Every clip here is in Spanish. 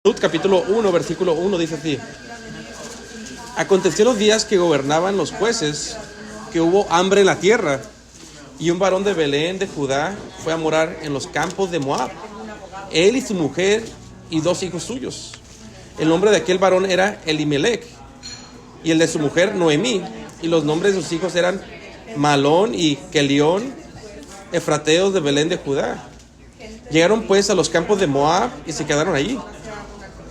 Ruth capítulo 1, versículo 1 dice así: Aconteció los días que gobernaban los jueces, que hubo hambre en la tierra, y un varón de Belén de Judá fue a morar en los campos de Moab, él y su mujer y 2 hijos suyos. El nombre de aquel varón era Elimelech, y el de su mujer Noemí, y los nombres de sus hijos eran Malón y Kelión, efrateos de Belén de Judá. Llegaron pues a los campos de Moab y se quedaron allí.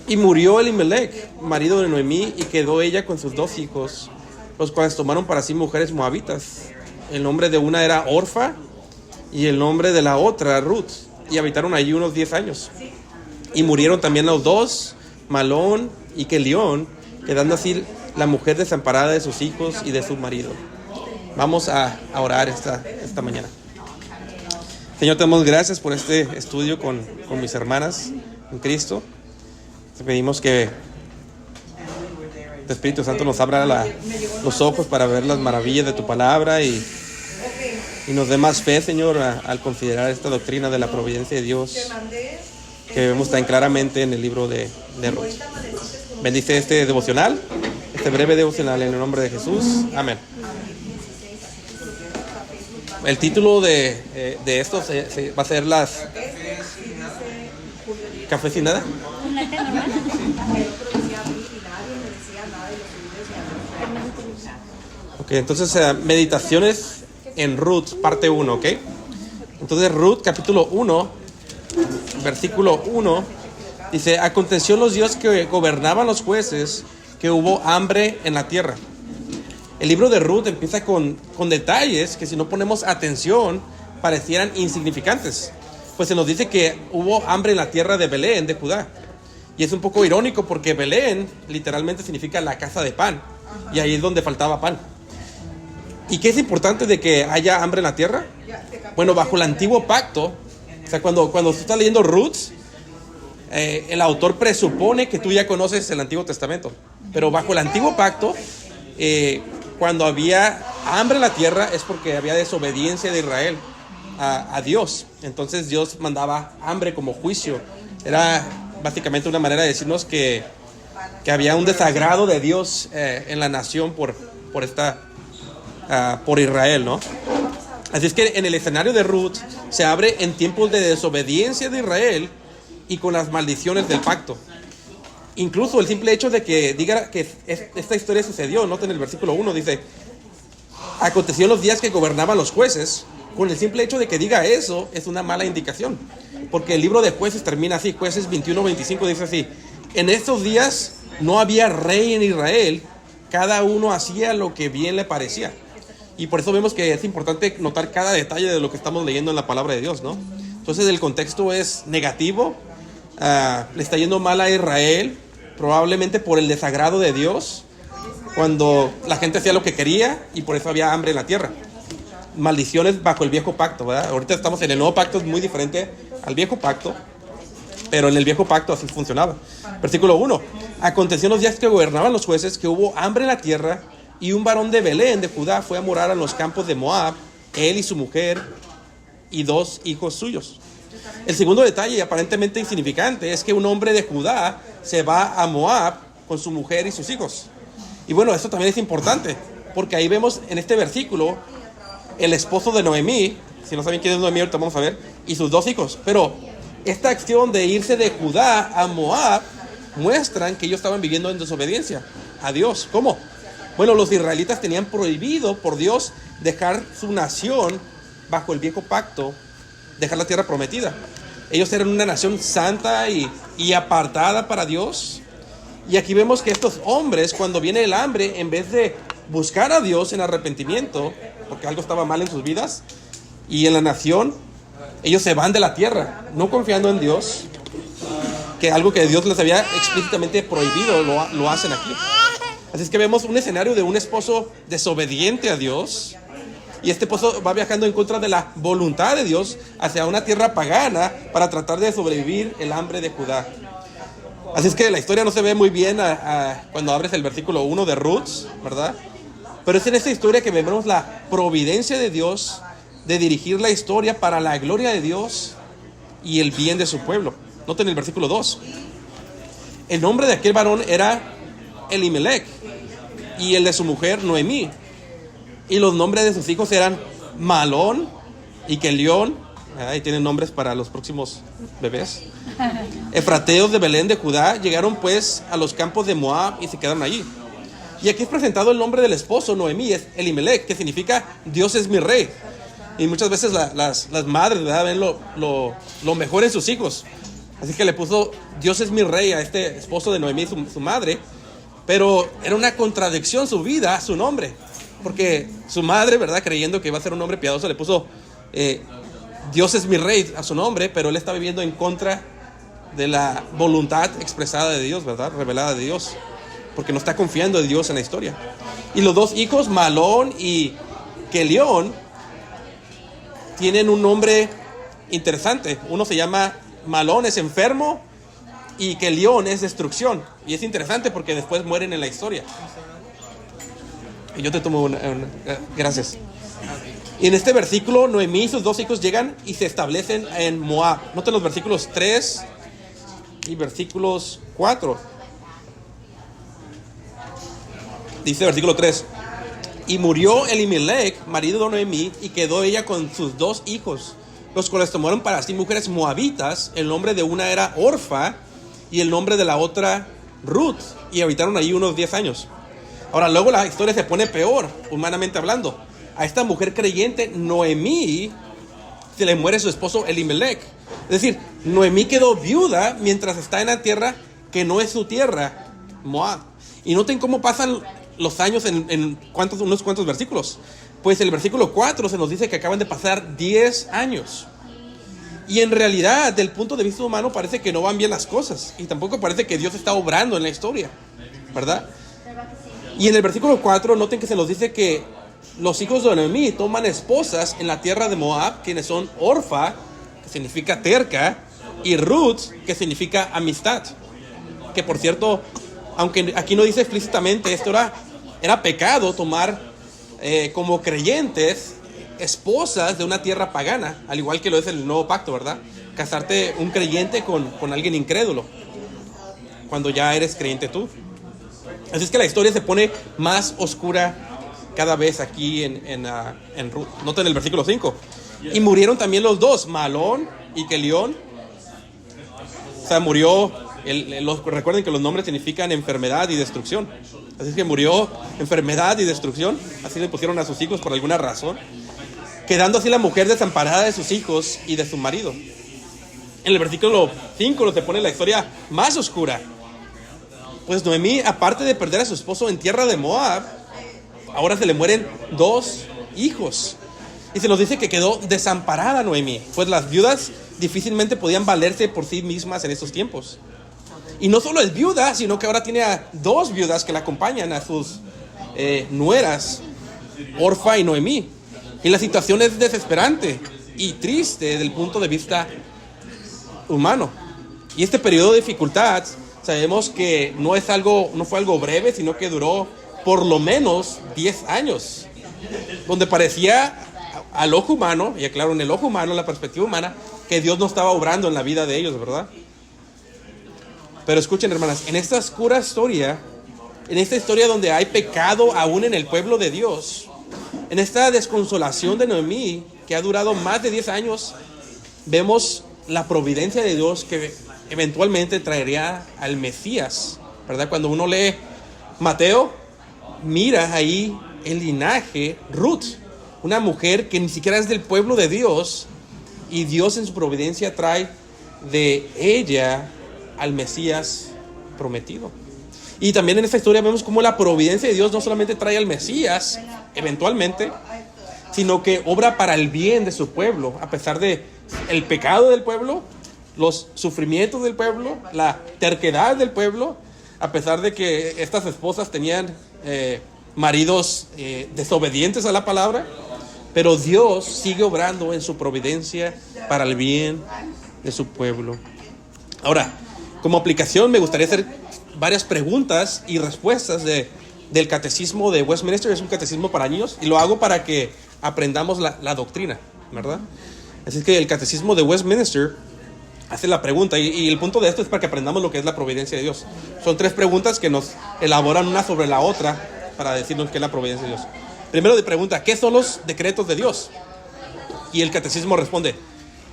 Y murió Elimelech, marido de Noemí, y quedó ella con sus 2 hijos, los cuales tomaron para sí mujeres moabitas. El nombre de una era Orfa, y el nombre de la otra Ruth, y habitaron allí unos 10 años. Y murieron también los 2, Malón y Kelión, quedando así la mujer desamparada de sus hijos y de su marido. Vamos a orar esta mañana. Señor, te damos gracias por este estudio con mis hermanas en Cristo. Te pedimos que el Espíritu Santo nos abra los ojos para ver las maravillas de tu palabra y nos dé más fe, Señor, al considerar esta doctrina de la providencia de Dios que vemos tan claramente en el libro de Ruth. Bendice este devocional, este breve devocional, en el nombre de Jesús. Amén. El título de esto va a ser las... ¿Café sin nada? Ok, entonces meditaciones en Ruth, parte 1, ¿ok? Entonces Ruth, capítulo 1, versículo 1, dice: Aconteció los días que gobernaban los jueces, que hubo hambre en la tierra. El libro de Ruth empieza con detalles que, si no ponemos atención, parecieran insignificantes. Pues se nos dice que hubo hambre en la tierra de Belén, de Judá. Y es un poco irónico porque Belén literalmente significa la casa de pan. Y ahí es donde faltaba pan. ¿Y qué es importante de que haya hambre en la tierra? Bueno, bajo el antiguo pacto, o sea, cuando tú estás leyendo Ruth, el autor presupone que tú ya conoces el Antiguo Testamento. Pero bajo el antiguo pacto, cuando había hambre en la tierra es porque había desobediencia de Israel a Dios. Entonces Dios mandaba hambre como juicio. Era básicamente una manera de decirnos que había un desagrado de Dios en la nación por Israel, ¿no? Así es que en el escenario de Ruth se abre en tiempos de desobediencia de Israel y con las maldiciones del pacto. Incluso el simple hecho de que diga que esta historia sucedió, noten el versículo 1, dice: Aconteció en los días que gobernaban los jueces. Con el simple hecho de que diga eso es una mala indicación, porque el libro de Jueces termina así. Jueces 21-25 dice así: En estos días no había rey en Israel, cada uno hacía lo que bien le parecía. Y por eso vemos que es importante notar cada detalle de lo que estamos leyendo en la palabra de Dios, ¿no? Entonces el contexto es negativo. Le está yendo mal a Israel, probablemente por el desagrado de Dios, cuando la gente hacía lo que quería, y por eso había hambre en la tierra. Maldiciones bajo el viejo pacto, ¿verdad? Ahorita estamos en el nuevo pacto, es muy diferente al viejo pacto, pero en el viejo pacto así funcionaba. Versículo 1: Aconteció en los días que gobernaban los jueces, que hubo hambre en la tierra, y un varón de Belén de Judá fue a morar en los campos de Moab, él y su mujer y 2 hijos suyos. El segundo detalle, aparentemente insignificante, es que un hombre de Judá se va a Moab con su mujer y sus hijos. Y bueno, esto también es importante, porque ahí vemos en este versículo el esposo de Noemí. Si no saben quién es Noemí, ahorita vamos a ver, y sus 2 hijos. Pero esta acción de irse de Judá a Moab muestran que ellos estaban viviendo en desobediencia a Dios. ¿Cómo? Bueno, los israelitas tenían prohibido por Dios dejar su nación bajo el viejo pacto, dejar la tierra prometida. Ellos eran una nación santa y apartada para Dios. Y aquí vemos que estos hombres, cuando viene el hambre, en vez de buscar a Dios en arrepentimiento, porque algo estaba mal en sus vidas y en la nación, ellos se van de la tierra, no confiando en Dios, que algo que Dios les había explícitamente prohibido, lo hacen aquí. Así es que vemos un escenario de un esposo desobediente a Dios, y este esposo va viajando en contra de la voluntad de Dios hacia una tierra pagana para tratar de sobrevivir el hambre de Judá. Así es que la historia no se ve muy bien cuando abres el versículo 1 de Ruth, ¿verdad? Pero es en esta historia que vemos la providencia de Dios de dirigir la historia para la gloria de Dios y el bien de su pueblo. Noten el versículo 2. El nombre de aquel varón era Elimelech y el de su mujer Noemí. Y los nombres de sus hijos eran Malón y Kelión. Ahí tienen nombres para los próximos bebés. Efrateos de Belén de Judá llegaron pues a los campos de Moab y se quedaron allí. Y aquí es presentado el nombre del esposo, Noemí, es Elimelech, que significa Dios es mi rey. Y muchas veces las madres, ¿verdad?, ven lo mejor en sus hijos. Así que le puso Dios es mi rey a este esposo de Noemí, su madre. Pero era una contradicción su vida, su nombre. Porque su madre, ¿verdad?, creyendo que iba a ser un hombre piadoso, le puso Dios es mi rey a su nombre, pero él está viviendo en contra de la voluntad expresada de Dios, ¿verdad?, revelada de Dios. Porque no está confiando en Dios en la historia. Y los dos hijos, Malón y Kelión, tienen un nombre interesante. Uno se llama Malón, es enfermo, y Kelión es destrucción. Y es interesante porque después mueren en la historia. Y yo te tomo gracias. Y en este versículo, Noemí y sus dos hijos llegan y se establecen en Moab. Noten los versículos 3 y versículos 4. Dice versículo 3: y murió Elimelech, marido de Noemí, y quedó ella con sus dos hijos, los cuales tomaron para sí mujeres moabitas. El nombre de una era Orfa y el nombre de la otra Ruth, y habitaron allí unos 10 años. Ahora, luego la historia se pone peor, humanamente hablando. A esta mujer creyente, Noemí, se le muere su esposo Elimelech. Es decir, Noemí quedó viuda mientras está en la tierra que no es su tierra, Moab. Y noten cómo pasan los años en unos cuantos versículos. Pues el versículo 4 se nos dice que acaban de pasar 10 años. Y en realidad, del punto de vista humano, parece que no van bien las cosas. Y tampoco parece que Dios está obrando en la historia, ¿verdad? Y en el versículo 4, noten que se nos dice que los hijos de Noemí toman esposas en la tierra de Moab, quienes son Orfa, que significa terca, y Ruth, que significa amistad. Que por cierto, aunque aquí no dice explícitamente, esto era pecado tomar como creyentes esposas de una tierra pagana, al igual que lo es el nuevo pacto, ¿verdad? Casarte un creyente con alguien incrédulo, cuando ya eres creyente tú. Así es que la historia se pone más oscura cada vez aquí en Ruth. Noten el versículo 5. Y murieron también los dos, Malón y Kelión. O sea, murió... recuerden que los nombres significan enfermedad y destrucción. Así es que murió enfermedad y destrucción. Así le pusieron a sus hijos por alguna razón, quedando así la mujer desamparada de sus hijos y de su marido. En el versículo 5 se pone la historia más oscura. Pues Noemí, aparte de perder a su esposo en tierra de Moab, ahora se le mueren dos hijos. Y se nos dice que quedó desamparada Noemí, pues las viudas difícilmente podían valerse por sí mismas en estos tiempos. Y no solo es viuda, sino que ahora tiene a dos viudas que la acompañan, a sus nueras, Orfa y Noemí. Y la situación es desesperante y triste desde el punto de vista humano. Y este periodo de dificultad, sabemos que no fue algo breve, sino que duró por lo menos 10 años. Donde parecía al ojo humano, y aclaro, en el ojo humano, en la perspectiva humana, que Dios no estaba obrando en la vida de ellos, ¿verdad? Pero escuchen, hermanas, en esta oscura historia, en esta historia donde hay pecado aún en el pueblo de Dios, en esta desconsolación de Noemí, que ha durado más de 10 años, vemos la providencia de Dios que eventualmente traería al Mesías, ¿verdad? Cuando uno lee Mateo, mira ahí el linaje, Ruth, una mujer que ni siquiera es del pueblo de Dios, y Dios en su providencia trae de ella al Mesías prometido. Y también en esta historia vemos cómo la providencia de Dios no solamente trae al Mesías eventualmente, sino que obra para el bien de su pueblo, a pesar de el pecado del pueblo, los sufrimientos del pueblo, la terquedad del pueblo, a pesar de que estas esposas tenían maridos desobedientes a la palabra. Pero Dios sigue obrando en su providencia para el bien de su pueblo. Ahora, como aplicación, me gustaría hacer varias preguntas y respuestas del catecismo de Westminster. Es un catecismo para niños y lo hago para que aprendamos la doctrina, ¿verdad? Así que el catecismo de Westminster hace la pregunta, y el punto de esto es para que aprendamos lo que es la providencia de Dios. Son 3 preguntas que nos elaboran una sobre la otra para decirnos qué es la providencia de Dios. Primero de pregunta, ¿qué son los decretos de Dios? Y el catecismo responde,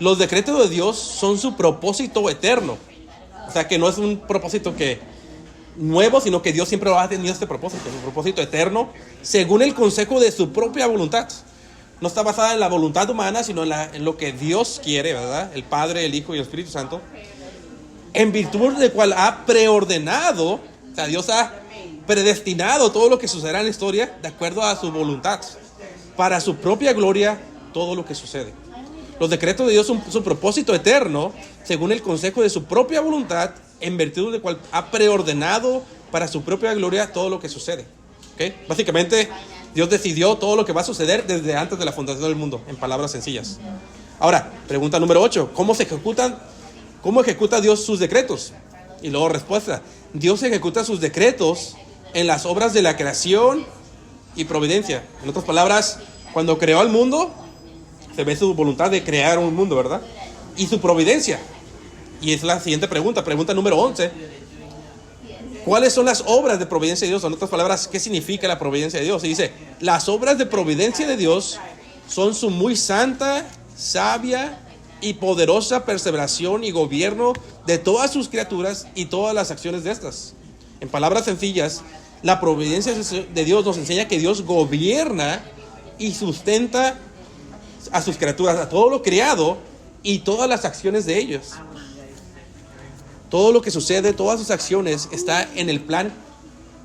los decretos de Dios son su propósito eterno. O sea, que no es un propósito nuevo, sino que Dios siempre ha tenido este propósito, un propósito eterno, según el consejo de su propia voluntad. No está basada en la voluntad humana, sino en lo que Dios quiere, ¿verdad? El Padre, el Hijo y el Espíritu Santo. En virtud del cual ha preordenado, o sea, Dios ha predestinado todo lo que sucederá en la historia de acuerdo a su voluntad. Para su propia gloria, todo lo que sucede. Los decretos de Dios son su propósito eterno, según el consejo de su propia voluntad, en virtud del cual ha preordenado para su propia gloria todo lo que sucede. ¿Okay? Básicamente, Dios decidió todo lo que va a suceder desde antes de la fundación del mundo, en palabras sencillas. Ahora, pregunta número 8. ¿Cómo ejecuta Dios sus decretos? Y luego respuesta. Dios ejecuta sus decretos en las obras de la creación y providencia. En otras palabras, cuando creó al mundo, se ve su voluntad de crear un mundo, ¿verdad? Y su providencia. Y es la siguiente pregunta, pregunta número 11. ¿Cuáles son las obras de providencia de Dios? En otras palabras, ¿qué significa la providencia de Dios? Y dice, las obras de providencia de Dios son su muy santa, sabia y poderosa perseveración y gobierno de todas sus criaturas y todas las acciones de estas. En palabras sencillas, la providencia de Dios nos enseña que Dios gobierna y sustenta a sus criaturas, a todo lo creado y todas las acciones de ellos. Todo lo que sucede, todas sus acciones está en el plan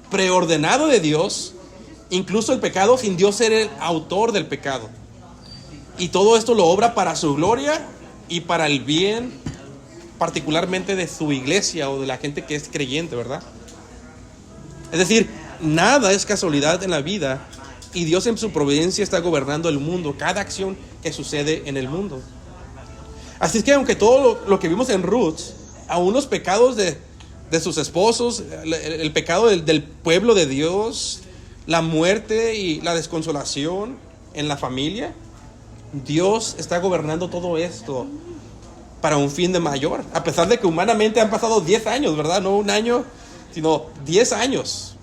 preordenado de Dios, incluso el pecado sin Dios ser el autor del pecado. Y todo esto lo obra para su gloria y para el bien, particularmente de su iglesia o de la gente que es creyente, ¿verdad? Es decir, nada es casualidad en la vida y Dios en su providencia está gobernando el mundo, cada acción que sucede en el mundo. Así es que aunque todo lo que vimos en Ruth, aún los pecados de sus esposos, el pecado del pueblo de Dios, la muerte y la desconsolación en la familia, Dios está gobernando todo esto para un fin de mayor. A pesar de que humanamente han pasado 10 años, ¿verdad? No un año, sino 10 años.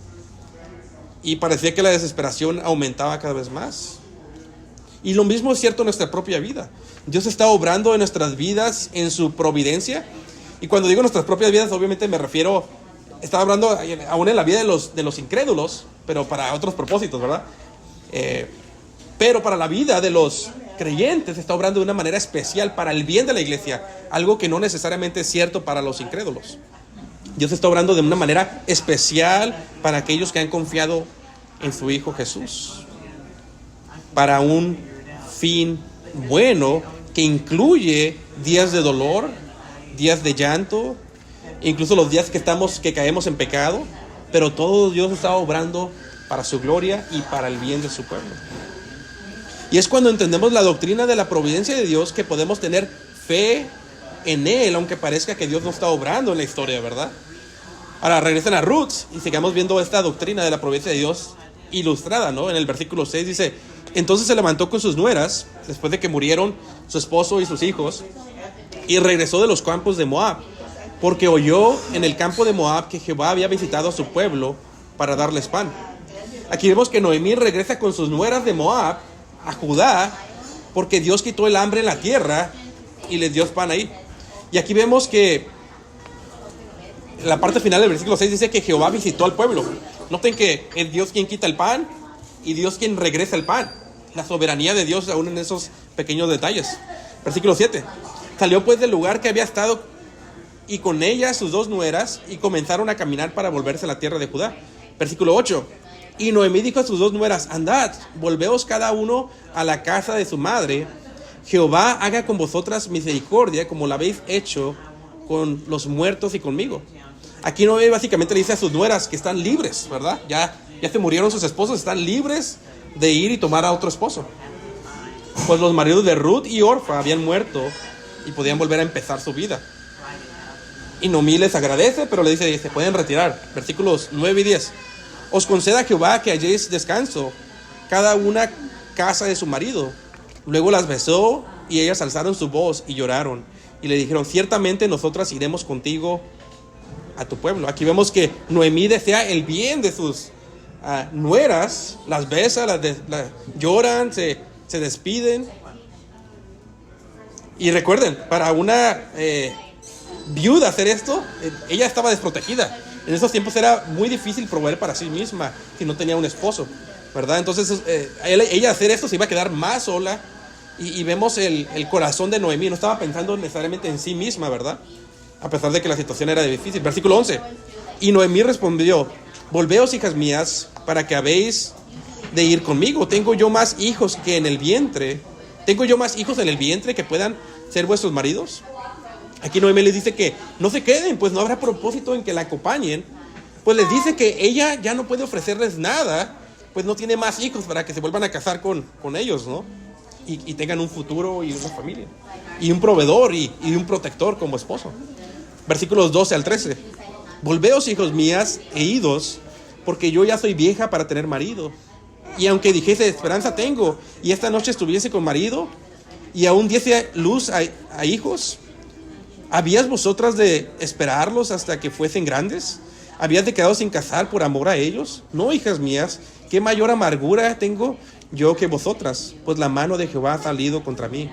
Y parecía que la desesperación aumentaba cada vez más. Y lo mismo es cierto en nuestra propia vida. Dios está obrando en nuestras vidas en su providencia. Y cuando digo nuestras propias vidas, obviamente me refiero, estaba hablando aún en la vida de los incrédulos, pero para otros propósitos, ¿verdad? Pero para la vida de los creyentes está obrando de una manera especial para el bien de la iglesia, algo que no necesariamente es cierto para los incrédulos. Dios está obrando de una manera especial para aquellos que han confiado en su Hijo Jesús, para un fin bueno que incluye días de dolor, días de llanto, incluso los días que caemos en pecado, pero todo Dios está obrando para su gloria y para el bien de su pueblo. Y es cuando entendemos la doctrina de la providencia de Dios que podemos tener fe en Él, aunque parezca que Dios no está obrando en la historia, ¿verdad? Ahora regresen a Ruth y sigamos viendo esta doctrina de la providencia de Dios ilustrada, ¿no? En el versículo 6 dice, entonces se levantó con sus nueras, después de que murieron su esposo y sus hijos, y regresó de los campos de Moab, porque oyó en el campo de Moab que Jehová había visitado a su pueblo para darles pan. Aquí vemos que Noemí regresa con sus nueras de Moab a Judá, porque Dios quitó el hambre en la tierra y les dio pan ahí. Y aquí vemos que la parte final del versículo 6 dice que Jehová visitó al pueblo. Noten que es Dios quien quita el pan y Dios quien regresa el pan. La soberanía de Dios aún en esos pequeños detalles. Versículo 7. Salió pues del lugar que había estado y con ella sus 2 nueras y comenzaron a caminar para volverse a la tierra de Judá. Versículo 8. Y Noemí dijo a sus 2 nueras, andad, volveos cada uno a la casa de su madre. Jehová haga con vosotras misericordia como la habéis hecho con los muertos y conmigo. Aquí Noemí básicamente le dice a sus nueras que están libres, ¿verdad? Ya se murieron sus esposos, están libres de ir y tomar a otro esposo. Pues los maridos de Ruth y Orfa habían muerto y podían volver a empezar su vida. Y Noemí les agradece, pero le dice, se pueden retirar. Versículos 9 y 10. Os conceda Jehová que halléis descanso, cada una casa de su marido. Luego las besó y ellas alzaron su voz y lloraron. Y le dijeron, ciertamente nosotras iremos contigo a tu pueblo. Aquí vemos que Noemí desea el bien de sus nueras, las besa, lloran, se despiden. Y recuerden, para una viuda hacer esto, ella estaba desprotegida. En esos tiempos era muy difícil proveer para sí misma si no tenía un esposo, ¿verdad? Entonces ella hacer esto se iba a quedar más sola. Y vemos el corazón de Noemí. No estaba pensando necesariamente en sí misma, ¿verdad? A pesar de que la situación era difícil. Versículo 11. Y Noemí respondió, volveos, hijas mías, para que habéis de ir conmigo. Tengo yo más hijos que en el vientre. ¿Tengo yo más hijos en el vientre que puedan ser vuestros maridos? Aquí Noemí les dice que no se queden, pues no habrá propósito en que la acompañen. Pues les dice que ella ya no puede ofrecerles nada, pues no tiene más hijos para que se vuelvan a casar con ellos, ¿no? Y tengan un futuro y una familia. Y un proveedor y un protector como esposo. Versículos 12 al 13. Volveos, hijos mías, e idos, porque yo ya soy vieja para tener marido. Y aunque dijese, esperanza tengo, y esta noche estuviese con marido, y aún diese luz a hijos, ¿habías vosotras de esperarlos hasta que fuesen grandes? ¿Habías de quedado sin casar por amor a ellos? No, hijas mías, ¿qué mayor amargura tengo yo que vosotras? Pues la mano de Jehová ha salido contra mí.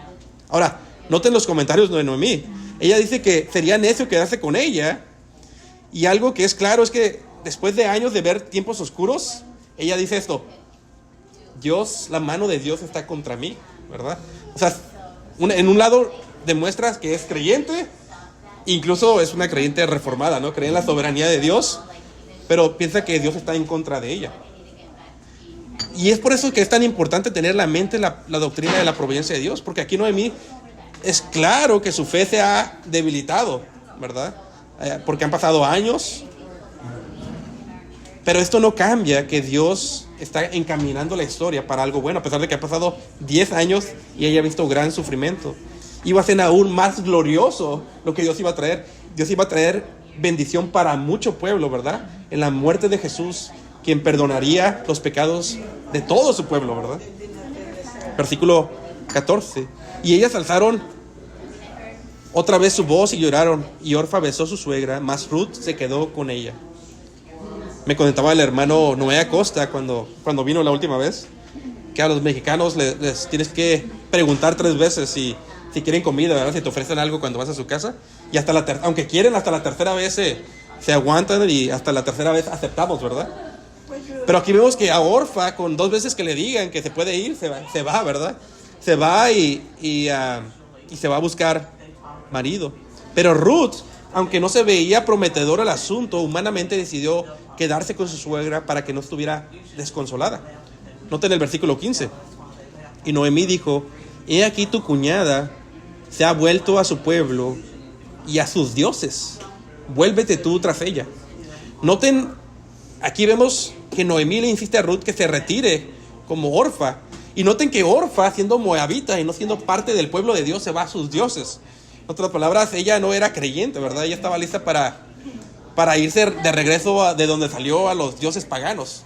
Ahora, noten los comentarios de Noemí. Ella dice que sería necio quedarse con ella. Y algo que es claro es que después de años de ver tiempos oscuros, ella dice esto: Dios, la mano de Dios está contra mí, ¿verdad? O sea, en un lado demuestra que es creyente, incluso es una creyente reformada, ¿no? Cree en la soberanía de Dios, pero piensa que Dios está en contra de ella. Y es por eso que es tan importante tener en la mente la doctrina de la providencia de Dios, porque aquí Noemí es claro que su fe se ha debilitado, ¿verdad? Porque han pasado años, pero esto no cambia que Dios está encaminando la historia para algo bueno, a pesar de que ha pasado 10 años y ella ha visto gran sufrimiento. Iba a ser aún más glorioso lo que Dios iba a traer. Dios iba a traer bendición para mucho pueblo, ¿verdad? En la muerte de Jesús, quien perdonaría los pecados de todo su pueblo, ¿verdad? Versículo 14. Y ellas alzaron otra vez su voz y lloraron, y Orfa besó a su suegra, mas Ruth se quedó con ella. Me comentaba el hermano Noé Acosta cuando vino la última vez, que a los mexicanos les tienes que preguntar 3 veces si quieren comida, ¿verdad? Si te ofrecen algo cuando vas a su casa, y hasta aunque quieren, hasta la tercera vez se aguantan, y hasta la tercera vez aceptamos, ¿verdad? Pero aquí vemos que a Orfa, con 2 veces que le digan que se puede ir, se va, ¿verdad? Se va y se va a buscar marido. Pero Ruth, aunque no se veía prometedor el asunto, humanamente decidió quedarse con su suegra para que no estuviera desconsolada. Noten el versículo 15. Y Noemí dijo: he aquí tu cuñada se ha vuelto a su pueblo y a sus dioses. Vuélvete tú tras ella. Noten, aquí vemos que Noemí le insiste a Ruth que se retire como Orfa. Y noten que Orfa, siendo moabita y no siendo parte del pueblo de Dios, se va a sus dioses. En otras palabras, ella no era creyente, ¿verdad? Ella estaba lista para irse de regreso de donde salió, a los dioses paganos,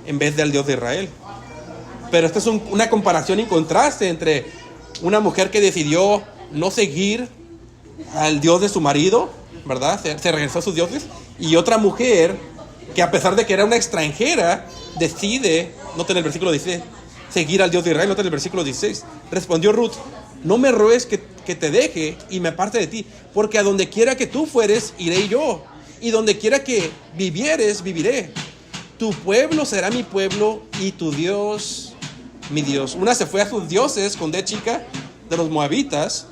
en vez del Dios de Israel. Pero esto es una comparación y contraste entre una mujer que decidió no seguir al Dios de su marido, ¿verdad? Se regresó a sus dioses, y otra mujer que, a pesar de que era una extranjera, decide, noten el versículo 16, seguir al Dios de Israel. Noten el versículo 16. Respondió Ruth: no me ruegues que te deje y me aparte de ti, porque a donde quiera que tú fueres, iré yo, y donde quiera que vivieres, viviré. Tu pueblo será mi pueblo, y tu Dios, mi Dios. Una se fue a sus dioses con D chica, de los moabitas,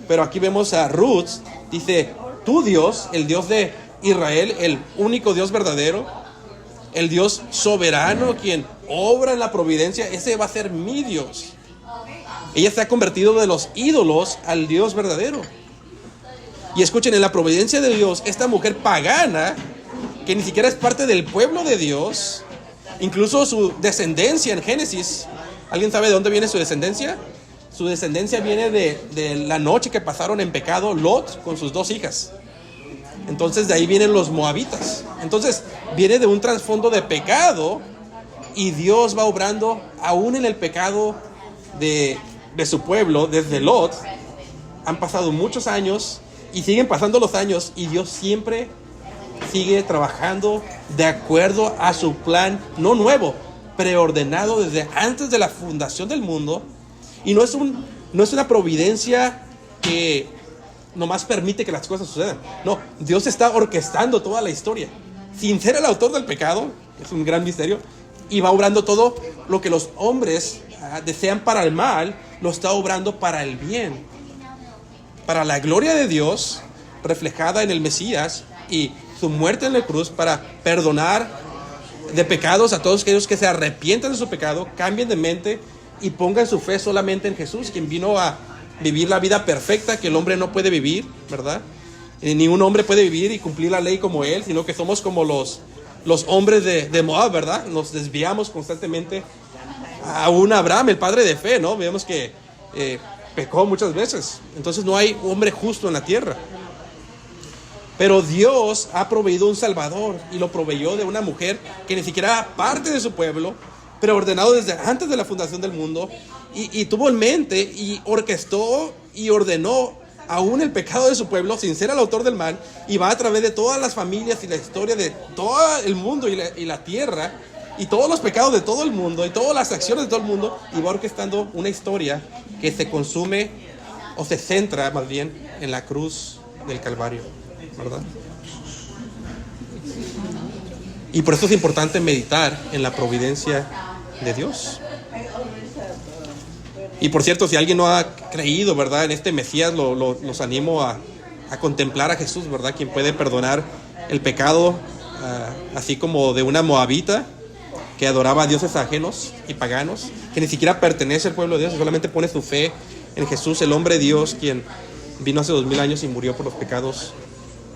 pero aquí vemos a Ruth, dice: tu Dios, el Dios de Israel, el único Dios verdadero, el Dios soberano, quien obra en la providencia, ese va a ser mi Dios. Ella se ha convertido de los ídolos al Dios verdadero. Y escuchen, en la providencia de Dios, esta mujer pagana, que ni siquiera es parte del pueblo de Dios, incluso su descendencia en Génesis, ¿alguien sabe de dónde viene su descendencia? Su descendencia viene de la noche que pasaron en pecado Lot con sus 2 hijas. Entonces de ahí vienen los moabitas. Entonces viene de un trasfondo de pecado, y Dios va obrando aún en el pecado de de su pueblo, desde Lot, han pasado muchos años y siguen pasando los años y Dios siempre sigue trabajando de acuerdo a su plan, no nuevo, preordenado desde antes de la fundación del mundo. Y no es una providencia que nomás permite que las cosas sucedan. No, Dios está orquestando toda la historia. Sin ser el autor del pecado, es un gran misterio, y va obrando todo lo que los hombres desean para el mal, lo está obrando para el bien, para la gloria de Dios reflejada en el Mesías y su muerte en la cruz, para perdonar de pecados a todos aquellos que se arrepientan de su pecado, cambien de mente y pongan su fe solamente en Jesús, quien vino a vivir la vida perfecta que el hombre no puede vivir, ¿verdad? Ningún hombre puede vivir y cumplir la ley como él, sino que somos como los hombres de Moab, ¿verdad? Nos desviamos constantemente. Aún Abraham, el padre de fe, ¿no? Vemos que pecó muchas veces. Entonces no hay hombre justo en la tierra. Pero Dios ha proveído un Salvador y lo proveyó de una mujer que ni siquiera era parte de su pueblo, pero ordenado desde antes de la fundación del mundo, y tuvo en mente y orquestó y ordenó aún el pecado de su pueblo sin ser el autor del mal, y va a través de todas las familias y la historia de todo el mundo y la tierra y todos los pecados de todo el mundo y todas las acciones de todo el mundo, y va orquestando una historia que se consume o se centra más bien en la cruz del Calvario, ¿verdad? Y por eso es importante meditar en la providencia de Dios. Y por cierto, si alguien no ha creído, ¿verdad?, en este Mesías, los animo a contemplar a Jesús, ¿verdad?, quien puede perdonar el pecado, así como de una moabita que adoraba a dioses ajenos y paganos, que ni siquiera pertenece al pueblo de Dios, solamente pone su fe en Jesús, el hombre Dios, quien vino hace 2000 años y murió por los pecados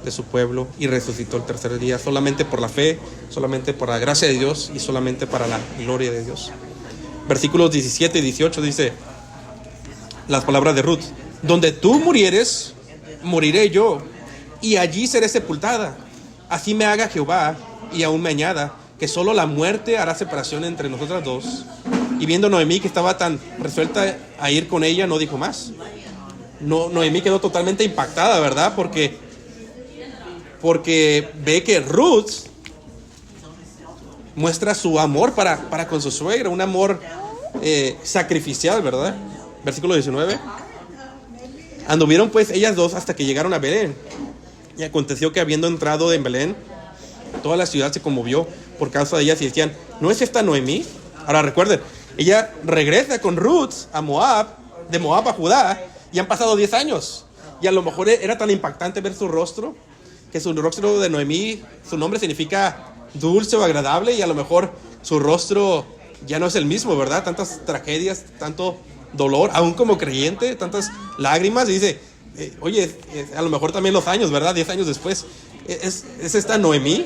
de su pueblo y resucitó el tercer día, solamente por la fe, solamente por la gracia de Dios y solamente para la gloria de Dios. Versículos 17 y 18 dice las palabras de Ruth: donde tú murieres, moriré yo, y allí seré sepultada. Así me haga Jehová, y aún me añada, que solo la muerte hará separación entre nosotras dos. Y viendo Noemí que estaba tan resuelta a ir con ella, no dijo más. Noemí quedó totalmente impactada, ¿verdad? Porque ve que Ruth muestra su amor para con su suegra, un amor sacrificial, ¿verdad? Versículo 19. Anduvieron pues ellas dos hasta que llegaron a Belén. Y aconteció que habiendo entrado en Belén, toda la ciudad se conmovió por causa de ellas y decían: ¿no es esta Noemí? Ahora recuerden, ella regresa con Ruth a Moab, de Moab a Judá, y han pasado 10 años. Y a lo mejor era tan impactante ver su rostro, que su rostro de Noemí, su nombre significa dulce o agradable, y a lo mejor su rostro ya no es el mismo, ¿verdad? Tantas tragedias, tanto dolor, aún como creyente, tantas lágrimas, y dice, oye, a lo mejor también los años, ¿verdad? 10 años después, ¿es esta Noemí?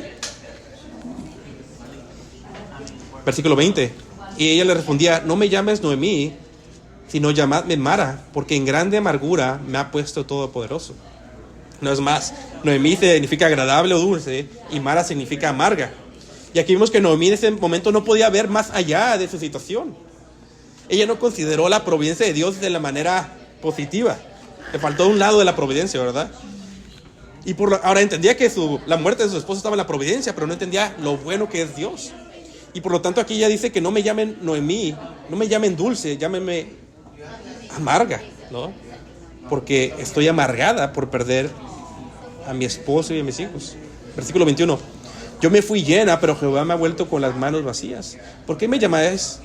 Versículo 20, y ella le respondía: no me llames Noemí, sino llamadme Mara, porque en grande amargura me ha puesto Todopoderoso. No es más, Noemí significa agradable o dulce, y Mara significa amarga. Y aquí vimos que Noemí en ese momento no podía ver más allá de su situación. Ella no consideró la providencia de Dios de la manera positiva. Le faltó un lado de la providencia, ¿verdad? Y ahora entendía que la muerte de su esposo estaba en la providencia, pero no entendía lo bueno que es Dios. Y por lo tanto aquí ella dice que no me llamen Noemí, no me llamen dulce, llámenme amarga, ¿no? Porque estoy amargada por perder a mi esposo y a mis hijos. Versículo 21. Yo me fui llena, pero Jehová me ha vuelto con las manos vacías. ¿Por qué me llamaréis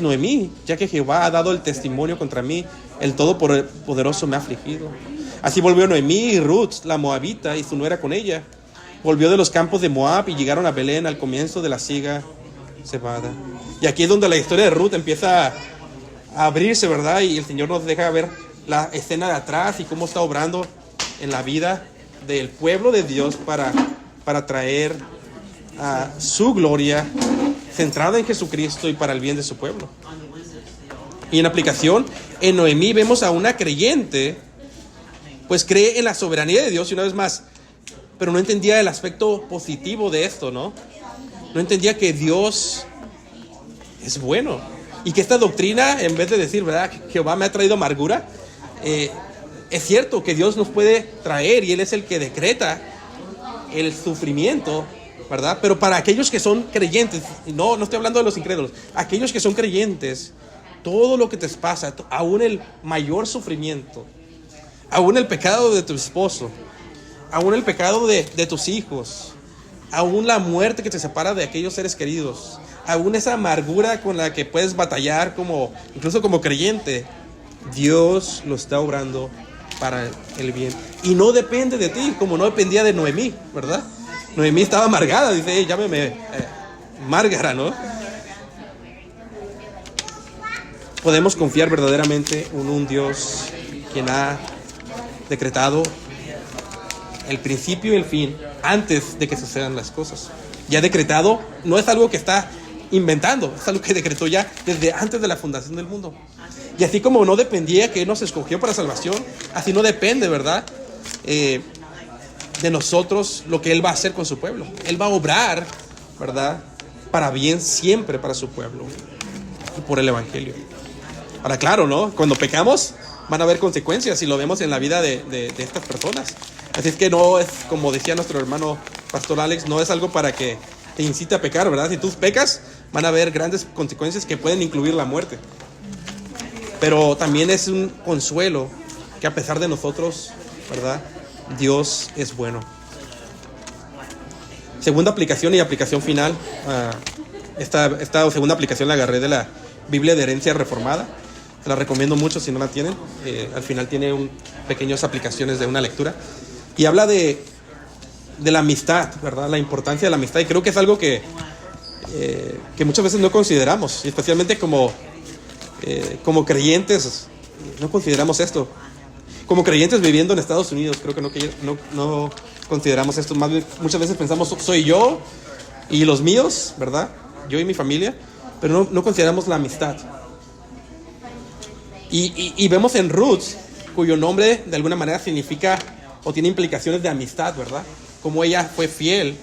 Noemí? Ya que Jehová ha dado el testimonio contra mí, el Todopoderoso me ha afligido. Así volvió Noemí y Ruth, la moabita, y su nuera con ella. Volvió de los campos de Moab y llegaron a Belén al comienzo de la siega cebada. Y aquí es donde la historia de Ruth empieza a abrirse, ¿verdad? Y el Señor nos deja ver la escena de atrás y cómo está obrando en la vida del pueblo de Dios para traer a su gloria centrada en Jesucristo y para el bien de su pueblo. Y en aplicación, en Noemí vemos a una creyente, pues cree en la soberanía de Dios, y una vez más, pero no entendía el aspecto positivo de esto, ¿no? No entendía que Dios es bueno. Y que esta doctrina, en vez de decir, ¿verdad?, que Jehová me ha traído amargura, es cierto que Dios nos puede traer y Él es el que decreta el sufrimiento, ¿verdad? Pero para aquellos que son creyentes, no estoy hablando de los incrédulos, aquellos que son creyentes, todo lo que te pasa, aún el mayor sufrimiento, aún el pecado de tu esposo, aún el pecado de tus hijos, aún la muerte que te separa de aquellos seres queridos, aún esa amargura con la que puedes batallar incluso como creyente, Dios lo está obrando para el bien. Y no depende de ti, como no dependía de Noemí, ¿verdad? Noemí estaba amargada, dice, hey, llámeme Márgara, ¿no? Podemos confiar verdaderamente en un Dios quien ha decretado el principio y el fin antes de que sucedan las cosas. Ya decretado, no es algo que está inventando, es algo que decretó ya desde antes de la fundación del mundo. Y así como no dependía que Él nos escogió para salvación, así no depende, ¿verdad?, de nosotros lo que Él va a hacer con su pueblo. Él va a obrar, ¿verdad?, para bien siempre para su pueblo y por el Evangelio. Ahora, claro, ¿no?, cuando pecamos van a haber consecuencias y lo vemos en la vida de estas personas. Así es que no es, como decía nuestro hermano Pastor Alex, no es algo para que te incite a pecar, ¿verdad? Si tú pecas, van a haber grandes consecuencias que pueden incluir la muerte. Pero también es un consuelo que a pesar de nosotros, ¿verdad?, Dios es bueno. Segunda aplicación y aplicación final. Esta segunda aplicación la agarré de la Biblia de Herencia Reformada. Se la recomiendo mucho si no la tienen. Al final tiene pequeñas aplicaciones de una lectura. Y habla de la amistad, ¿verdad? La importancia de la amistad. Y creo que es algo que muchas veces no consideramos. Y especialmente como creyentes, no consideramos esto. Como creyentes viviendo en Estados Unidos, creo que no consideramos esto. Más bien, muchas veces pensamos, soy yo y los míos, ¿verdad? Yo y mi familia. Pero no consideramos la amistad. Y vemos en Ruth, cuyo nombre de alguna manera significa o tiene implicaciones de amistad, ¿verdad? Como ella fue fiel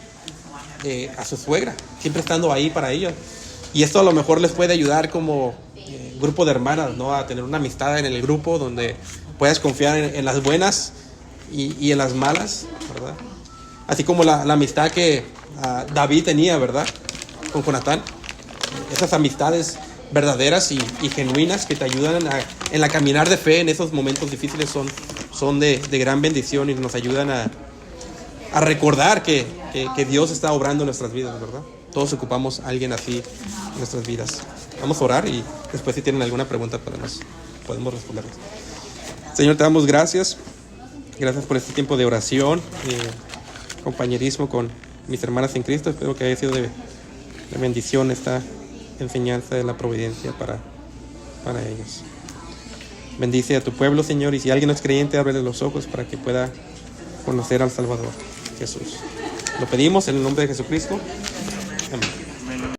a su suegra, siempre estando ahí para ella. Y esto a lo mejor les puede ayudar como grupo de hermanas, ¿no? A tener una amistad en el grupo donde puedas confiar en las buenas y en las malas, ¿verdad? Así como la amistad que David tenía, ¿verdad?, con Jonatán. Esas amistades verdaderas y genuinas que te ayudan en la caminar de fe en esos momentos difíciles son de gran bendición y nos ayudan a recordar que Dios está obrando en nuestras vidas, ¿verdad? Todos ocupamos a alguien así en nuestras vidas. Vamos a orar y después si tienen alguna pregunta podemos responderles. Señor, te damos gracias. Gracias por este tiempo de oración, compañerismo con mis hermanas en Cristo. Espero que haya sido de bendición esta enseñanza de la providencia para ellos. Bendice a tu pueblo, Señor, y si alguien no es creyente, ábrele los ojos para que pueda conocer al Salvador, Jesús. Lo pedimos en el nombre de Jesucristo. Amén.